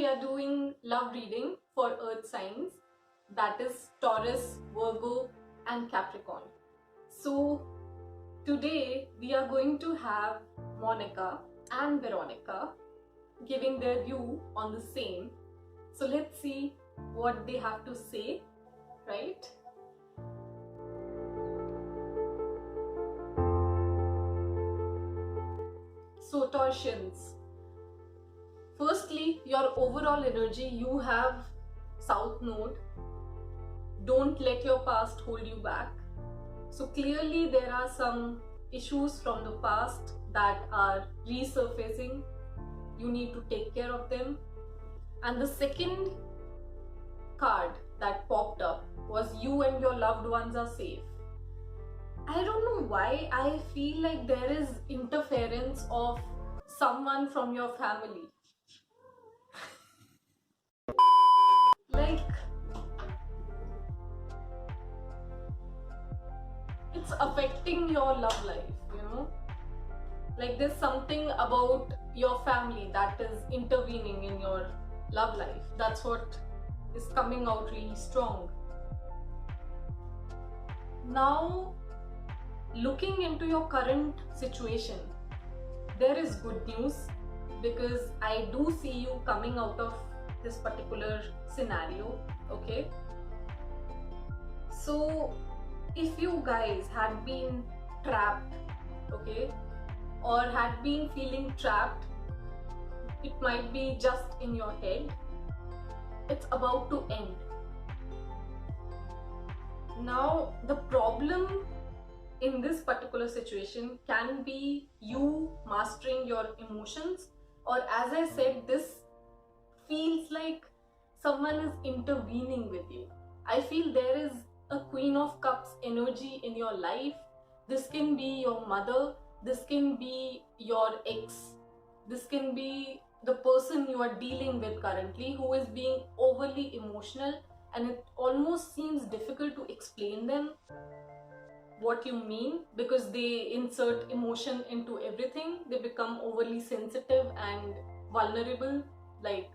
we are doing love reading for earth signs, that is Taurus, Virgo and Capricorn. So today we are going to have Monica and Veronica giving their view on the same. So let's see what they have to say, right? So Taurus, firstly, your overall energy, you have South Node. Don't let your past hold you back. So clearly there are some issues from the past that are resurfacing. You need to take care of them. And the second card that popped up was you and your loved ones are safe. I don't know why I feel like there is interference of someone from your family. Like, it's affecting your love life, you know? Like there's something about your family that is intervening in your love life. That's what is coming out really strong. Now, looking into your current situation, there is good news because I do see you coming out of this particular scenario, okay? So if you guys had been trapped, okay, or had been feeling trapped, it might be just in your head, it's about to end. Now the problem in this particular situation can be you mastering your emotions, or as I said, this feels like someone is intervening with you. I feel there is a Queen of Cups energy in your life. This can be your mother, this can be your ex, this can be the person you are dealing with currently who is being overly emotional, and it almost seems difficult to explain them what you mean because they insert emotion into everything. They become overly sensitive and vulnerable, like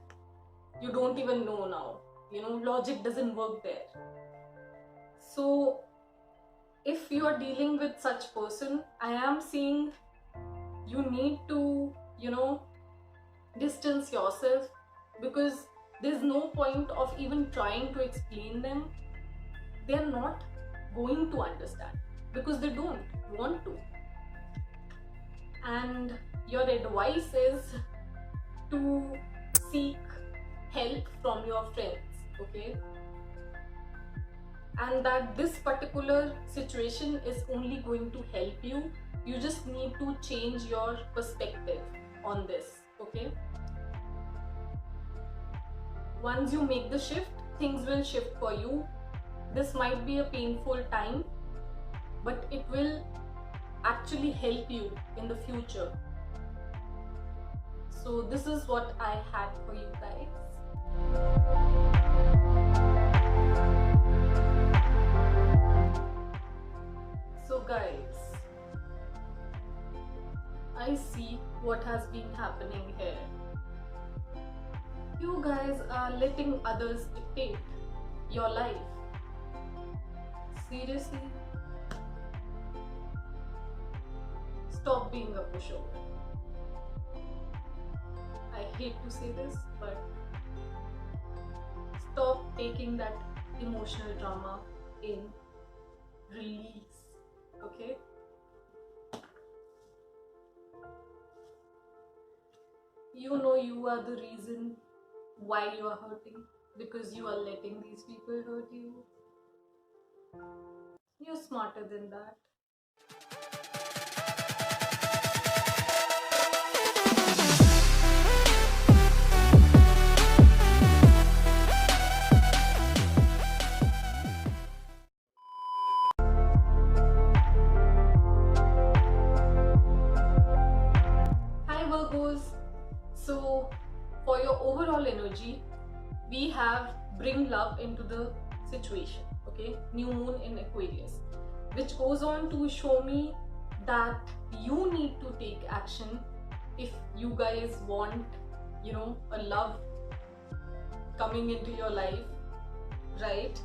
you don't even know now, you know, logic doesn't work there. So if you are dealing with such person, I am seeing you need to, you know, distance yourself because there's no point of even trying to explain them. They're not going to understand because they don't want to. And your advice is to seek help from your friends, okay? And that this particular situation is only going to help you. You just need to change your perspective on this, okay? Once you make the shift, things will shift for you. This might be a painful time, but it will actually help you in the future. So this is what I had for you guys. So guys, I see what has been happening here. You guys are letting others dictate your life. Seriously? Stop being a pushover. I hate to say this, but stop taking that emotional drama in. Release, okay? You know you are the reason why you are hurting because you are letting these people hurt you. You're smarter than that. Hi Virgos. So for your overall energy, we have bring love into the situation, okay? New moon in Aquarius, which goes on to show me that you need to take action if you guys want, you know, a love coming into your life, right?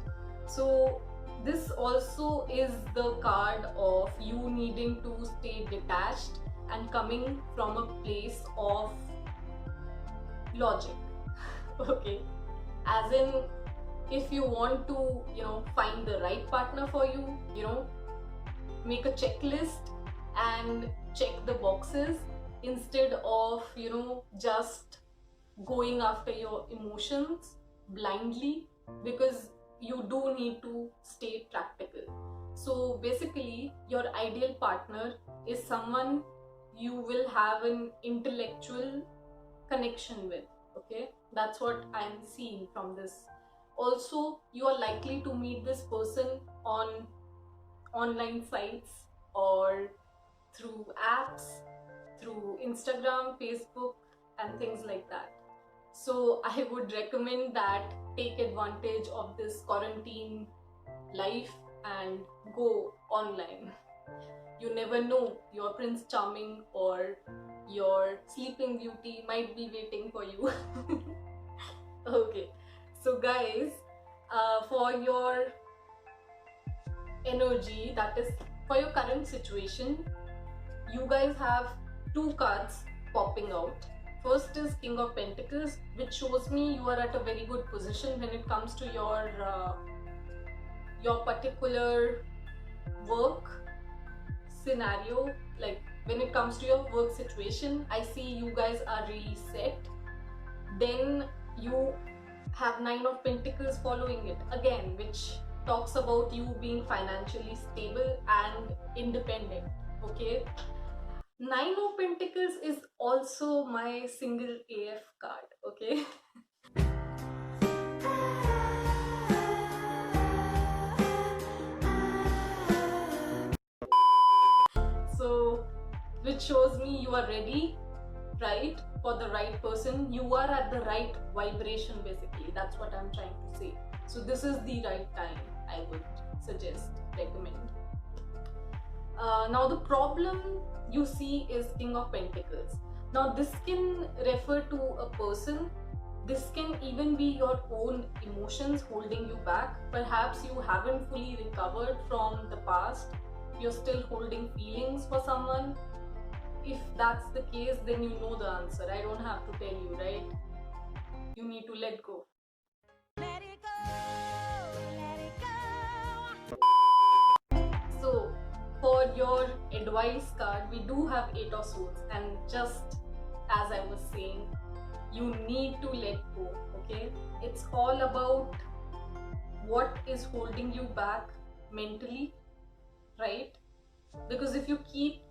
So this also is the card of you needing to stay detached and coming from a place of logic. Okay, as in, if you want to, find the right partner for you, make a checklist and check the boxes instead of, just going after your emotions blindly, because you do need to stay practical. So basically, your ideal partner is someone you will have an intellectual connection with. Okay, that's what I'm seeing from this. Also, you are likely to meet this person on online sites or through apps, through Instagram, Facebook, and things like that. So I would recommend that take advantage of this quarantine life and go online. You never know, your Prince Charming or your Sleeping Beauty might be waiting for you. Okay, so guys, for your energy, that is for your current situation, you guys have two cards popping out. First is King of Pentacles, which shows me you are at a very good position when it comes to your particular work scenario. Like when it comes to your work situation, I see you guys are really set. Then you have Nine of Pentacles following it again, which talks about you being financially stable and independent. Okay, Nine of Pentacles is also my single AF card. Okay. So which shows me you are ready, right, for the right person. You are at the right vibration, basically. That's what I'm trying to say. So this is the right time, I would suggest, recommend. Now the problem you see is King of Pentacles. Now this can refer to a person. This can even be your own emotions holding you back. Perhaps you haven't fully recovered from the past. You're still holding feelings for someone. If that's the case, then you know the answer. I don't have to tell you, right? You need to let go. Let it go, let it go. So, for your advice card, we do have Eight of Swords, and just as I was saying, you need to let go. Okay, it's all about what is holding you back mentally, right? Because if you keep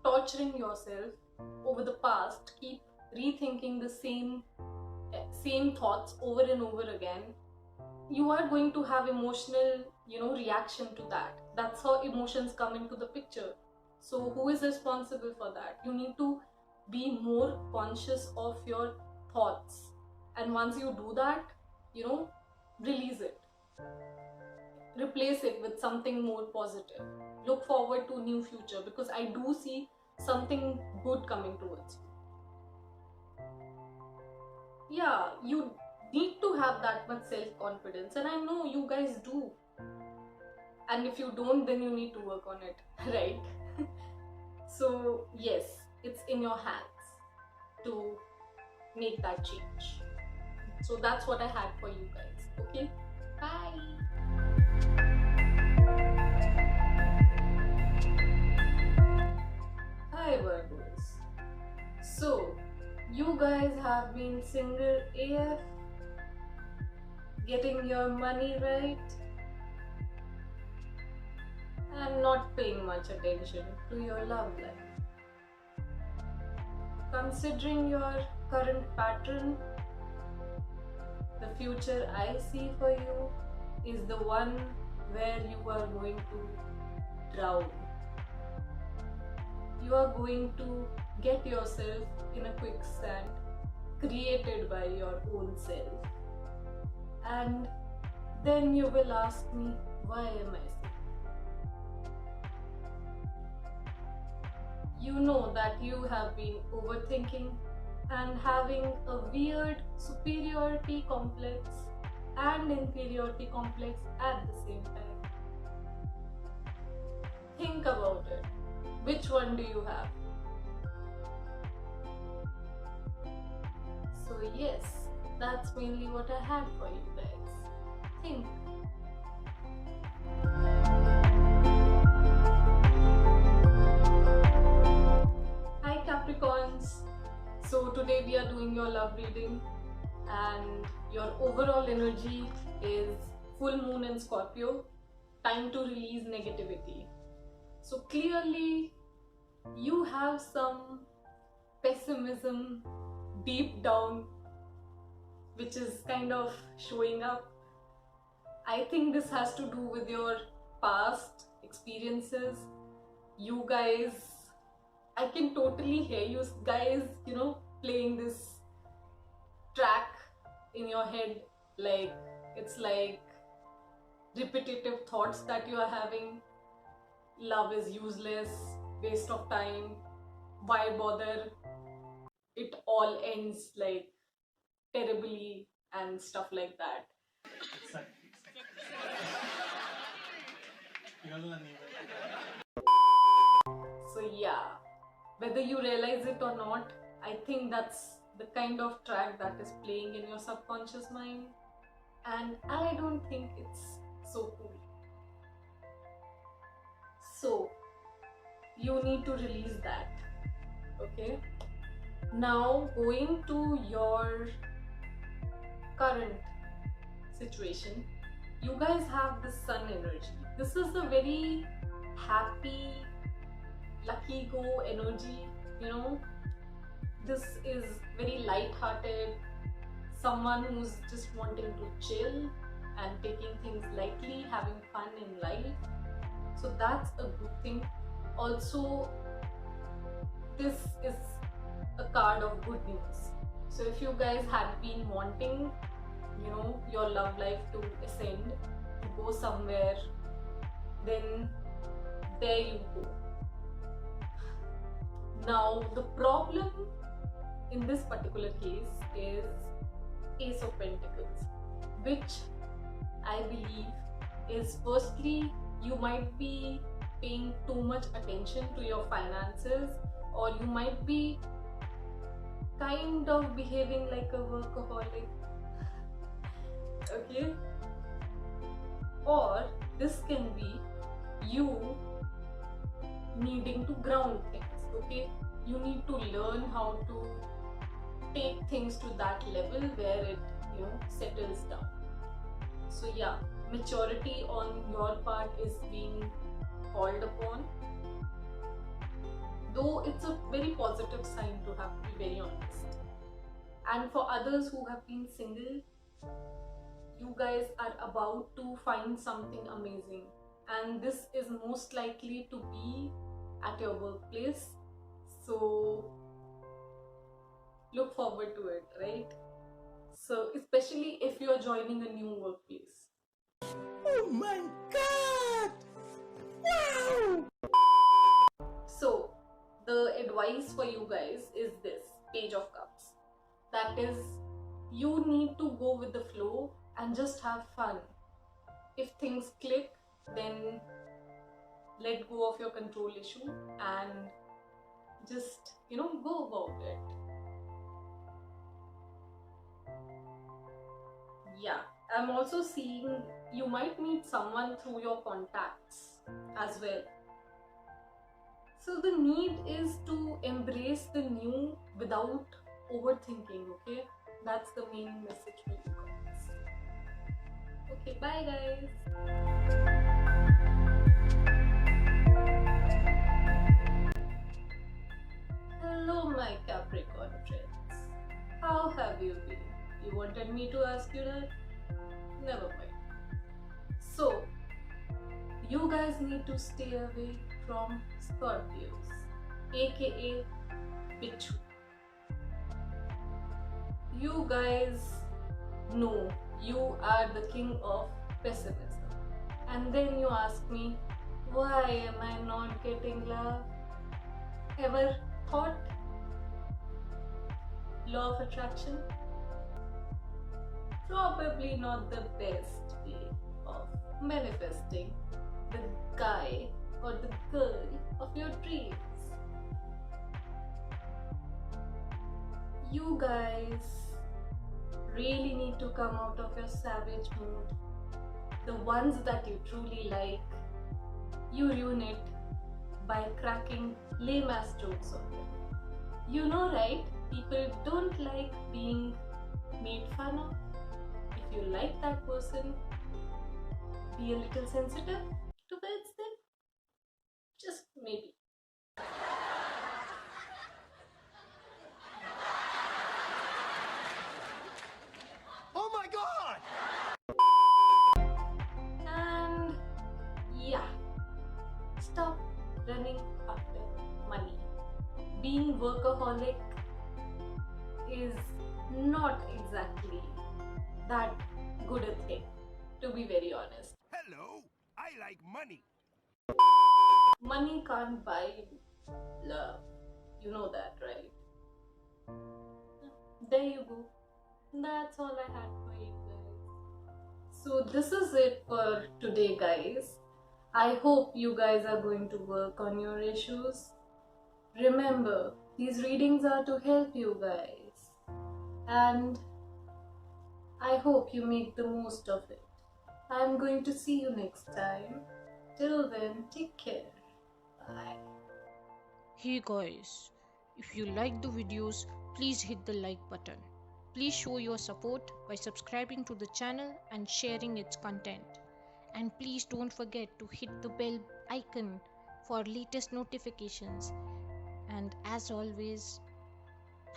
torturing yourself over the past, keep rethinking the same thoughts over and over again, you are going to have emotional, reaction to that. That's how emotions come into the picture. So who is responsible for that? You need to be more conscious of your thoughts, and once you do that, release it, replace it with something more positive. Look forward to a new future, because I do see something good coming towards you. Yeah, you need to have that much self-confidence, and I know you guys do. And if you don't, then you need to work on it. Right? So yes, it's in your hands to make that change. So that's what I had for you guys. Okay, bye. Hi Virgos. So you guys have been single AF, getting your money right, and not paying much attention to your love life. Considering your current pattern, the future I see for you is the one where you are going to drown. You are going to get yourself in a quicksand created by your own self. And then you will ask me, why am I sick? You know that you have been overthinking and having a weird superiority complex and inferiority complex at the same time. Think about it. Which one do you have? So yes, that's mainly what I had for you guys. Think. Hi Capricorns. So today we are doing your love reading and your overall energy is full moon in Scorpio. Time to release negativity. So clearly you have some pessimism deep down which is kind of showing up. I think this has to do with your past experiences. You guys, I can totally hear you guys, playing this track in your head. Like, it's like repetitive thoughts that you are having. Love is useless, waste of time, why bother? It all ends like terribly and stuff like that. So yeah, whether you realize it or not, I think that's the kind of track that is playing in your subconscious mind, and I don't think it's so cool. So you need to release that. Okay, now going to your current situation, you guys have the sun energy. This is a very happy, lucky go energy. This is very light-hearted, someone who's just wanting to chill and taking things lightly, having fun in life. So that's a good thing. Also, this is a card of good news. So if you guys had been wanting, your love life to ascend, to go somewhere, then there you go. Now the problem in this particular case is Ace of Pentacles, which I believe is, firstly, you might be paying too much attention to your finances, or you might be kind of behaving like a workaholic. Okay? Or this can be you needing to ground things. Okay? You need to learn how to take things to that level where it settles down. So yeah, maturity on your part is being called upon, though it's a very positive sign, to have to be very honest. And for others who have been single, you guys are about to find something amazing, and this is most likely to be at your workplace. So look forward to it, right? So especially if you're joining a new workplace. Oh my god! Wow! So the advice for you guys is this: Page of Cups. That is, you need to go with the flow and just have fun. If things click, then let go of your control issue and just go about it. Yeah, I'm also seeing you might meet someone through your contacts as well. So the need is to embrace the new without overthinking. Okay, that's the main message for you guys. Okay, bye guys. Hello my Capricorn friends. How have you been? You wanted me to ask you that? Never mind. So, you guys need to stay away from Scorpios, aka Bichu. You guys know you are the king of pessimism. And then you ask me, why am I not getting love? Ever thought? law of attraction? Probably not the best way of manifesting the guy or the girl of your dreams. You guys really need to come out of your savage mood. The ones that you truly like, you ruin it by cracking lame ass jokes on them. You know, right? People don't like being made fun of. If you like that person, be a little sensitive towards them. Just maybe. Oh my god! And yeah, stop running after money. Being workaholic is not exactly that good a thing, to be very honest. Hello, I like money. Money can't buy love. You know that, right? There you go. That's all I had for you guys. So, this is it for today, guys. I hope you guys are going to work on your issues. Remember, these readings are to help you guys. And I hope you make the most of it. I'm going to see you next time. Till then, take care. Bye. Hey guys, if you like the videos, please hit the like button. Please show your support by subscribing to the channel and sharing its content. And please don't forget to hit the bell icon for latest notifications. And as always,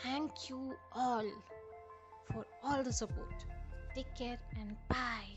thank you all for all the support. Take care and bye.